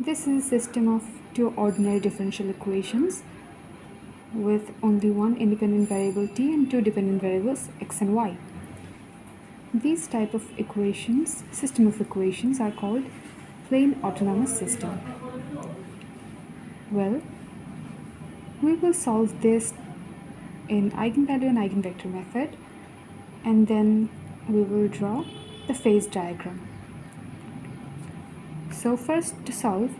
This is a system of two ordinary differential equations with only one independent variable t and two dependent variables x and y. These type of system of equations are called plane autonomous system. Well, we will solve this in eigenvalue and eigenvector method, and then we will draw the phase diagram. So first, to solve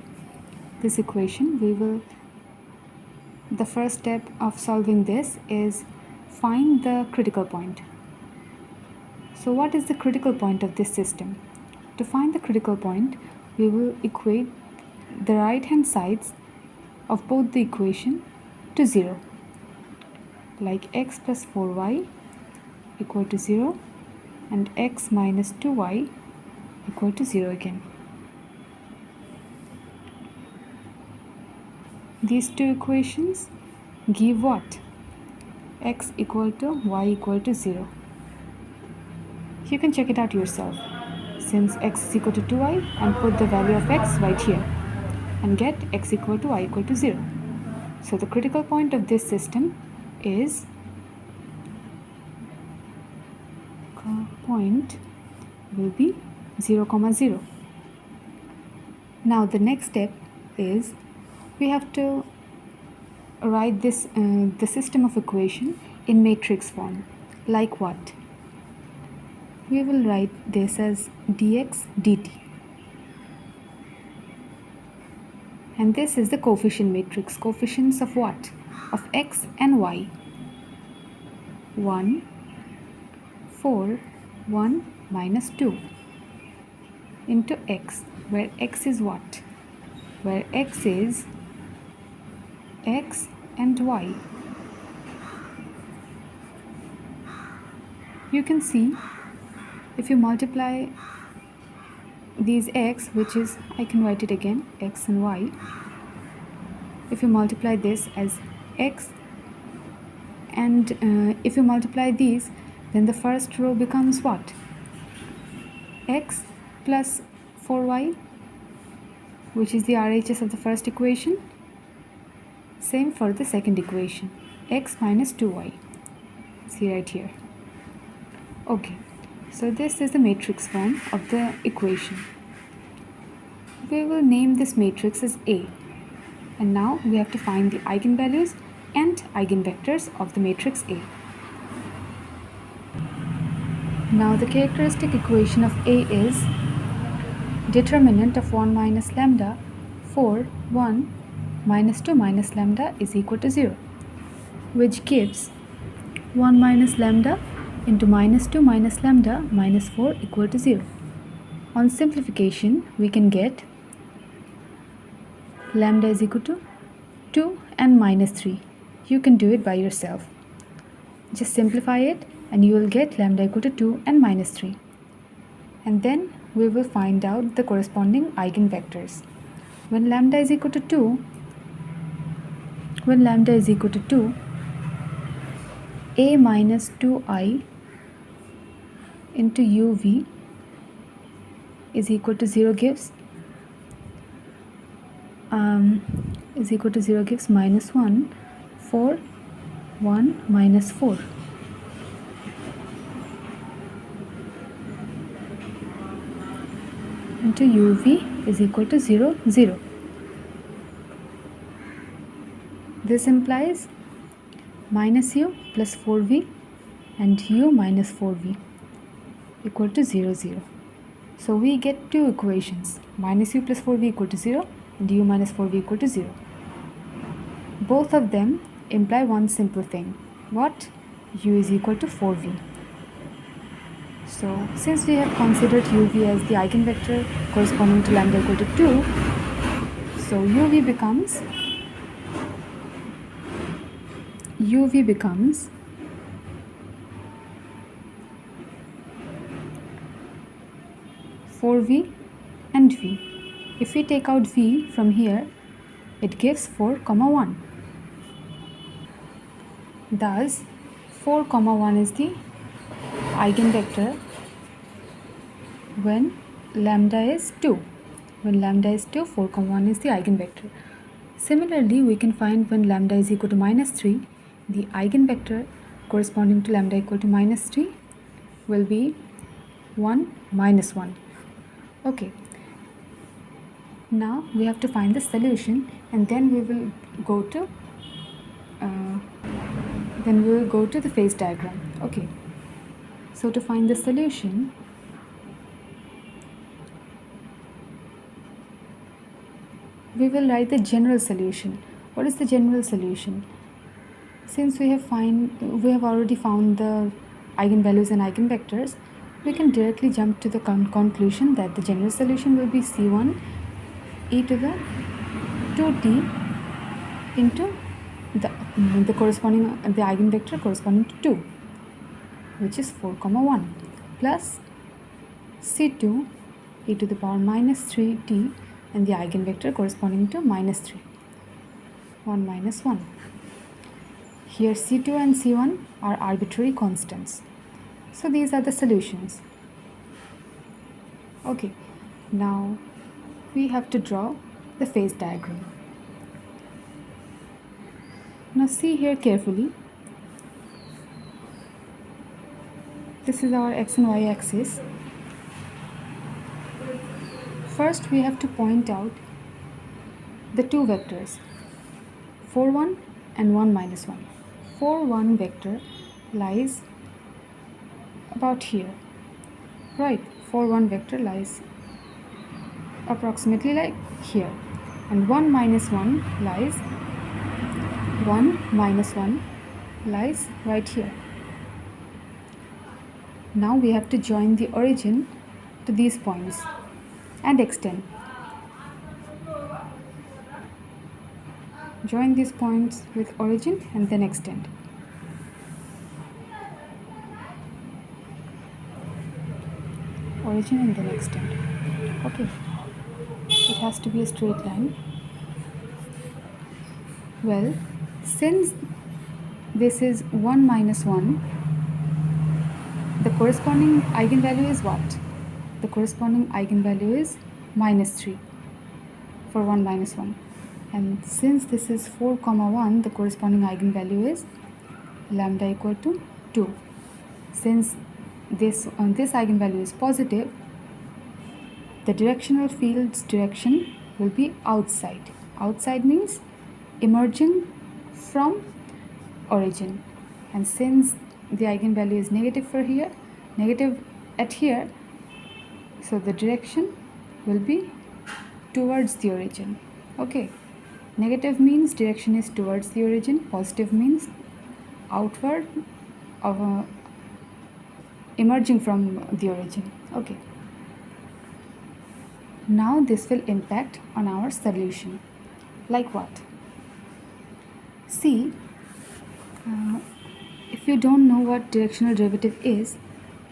this equation, the first step of solving this is find the critical point. So what is the critical point of this system? To find the critical point, we will equate the right hand sides of both the equation to 0, like x plus 4y equal to 0 and x minus 2y equal to 0 again. These two equations give what? X equal to y equal to 0. You can check it out yourself, since x is equal to 2y, and put the value of x right here and get x equal to y equal to 0. So the critical point of this system is point will be 0, 0. Now the next step is we have to write this the system of equation in matrix form. Like what? We will write this as dx dt, and this is the coefficient matrix. Coefficients of what? Of x and y. 1, 4, 1 minus 2 into x, where x is what? Where x is x and y. You can see if you multiply these x, which is, I can write it again, x and y. If you multiply this as x, and if you multiply these, then the first row becomes what? X plus 4y, which is the RHS of the first equation. Same for the second equation, x minus 2y. See right here. Okay, so this is the matrix form of the equation. We will name this matrix as A. And now we have to find the eigenvalues and eigenvectors of the matrix A. Now the characteristic equation of A is determinant of 1 minus lambda for 1 minus 2 minus lambda is equal to 0, which gives 1 minus lambda into minus 2 minus lambda minus 4 equal to 0. On simplification, we can get lambda is equal to 2 and minus 3. You can do it by yourself. Just simplify it and you will get lambda equal to 2 and minus 3. And then we will find out the corresponding eigenvectors. When lambda is equal to 2, a minus 2I into uv is equal to 0 gives minus 1 for 1 minus 4. Into uv is equal to 0, 0. This implies minus u plus 4v and u minus 4v equal to 0, 0. So we get two equations, minus u plus 4v equal to 0 and u minus 4v equal to 0. Both of them imply one simple thing. What? U is equal to 4v. So since we have considered uv as the eigenvector corresponding to lambda equal to 2, so uv becomes 4v and v. If we take out v from here, it gives 4, 1. Thus 4, 1 is the eigenvector when lambda is 2. When lambda is 2, 4, 1 is the eigenvector. Similarly, we can find when lambda is equal to minus 3, the eigenvector corresponding to lambda equal to minus 3 will be 1, minus 1. Okay. Now we have to find the solution, and then we will go to the phase diagram. Okay. So to find the solution, we will write the general solution. What is the general solution? Since we have already found the eigenvalues and eigenvectors, we can directly jump to the conclusion that the general solution will be C1 e to the 2t into the corresponding the eigenvector corresponding to 2, which is 4, 1, plus C2 e to the power minus 3t and the eigenvector corresponding to minus 3, 1 minus 1. Here C2 and C1 are arbitrary constants. So these are the solutions. Okay, now we have to draw the phase diagram. Now see here carefully. This is our x and y axis. First we have to point out the two vectors, 4, 1 and 1 minus 1. 4, 1 vector lies about here, right? 4, 1 vector lies approximately like here, and 1 minus 1 lies right here. Now we have to join the origin to these points and extend. Join these points with origin and then extend. Origin and then extend. Okay. It has to be a straight line. Well, since this is 1 minus 1, the corresponding eigenvalue is what? The corresponding eigenvalue is minus 3 for 1 minus 1. And since this is 4, 1, the corresponding eigenvalue is lambda equal to 2. Since this eigenvalue is positive, the directional field's direction will be outside. Outside means emerging from origin. And since the eigenvalue is negative at here, so the direction will be towards the origin. Okay. Negative means direction is towards the origin. Positive means outward, emerging from the origin. Okay. Now this will impact on our solution. Like what? See, if you don't know what directional derivative is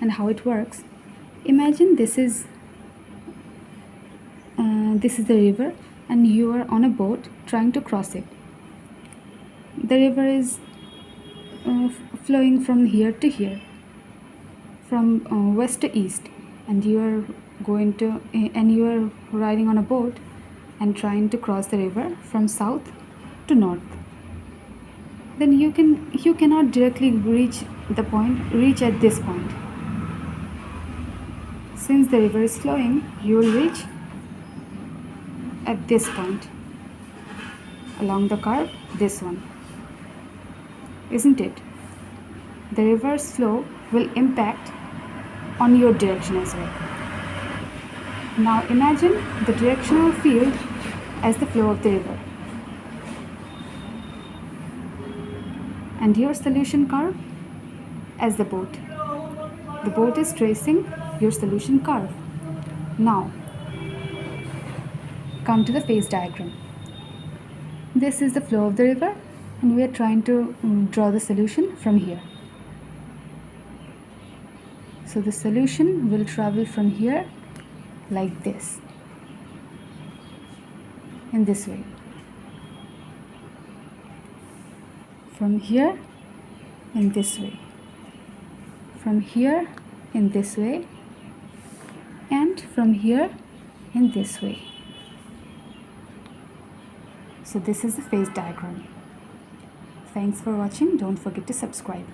and how it works, imagine this is the river and you are on a boat trying to cross it. The river is flowing from here to here, from west to east, and you are riding on a boat and trying to cross the river from south to north. Then you cannot directly reach at this point. Since the river is flowing, you will reach at this point along the curve, this one, isn't it? The river's flow will impact on your direction as well. Now imagine the directional field as the flow of the river, and your solution curve as the boat. The boat is tracing your solution curve. Now come to the phase diagram. This is the flow of the river, and we are trying to draw the solution from here. So the solution will travel from here like this, in this way. From here in this way. From here in this way. And from here in this way. So this is the phase diagram. Thanks for watching. Don't forget to subscribe.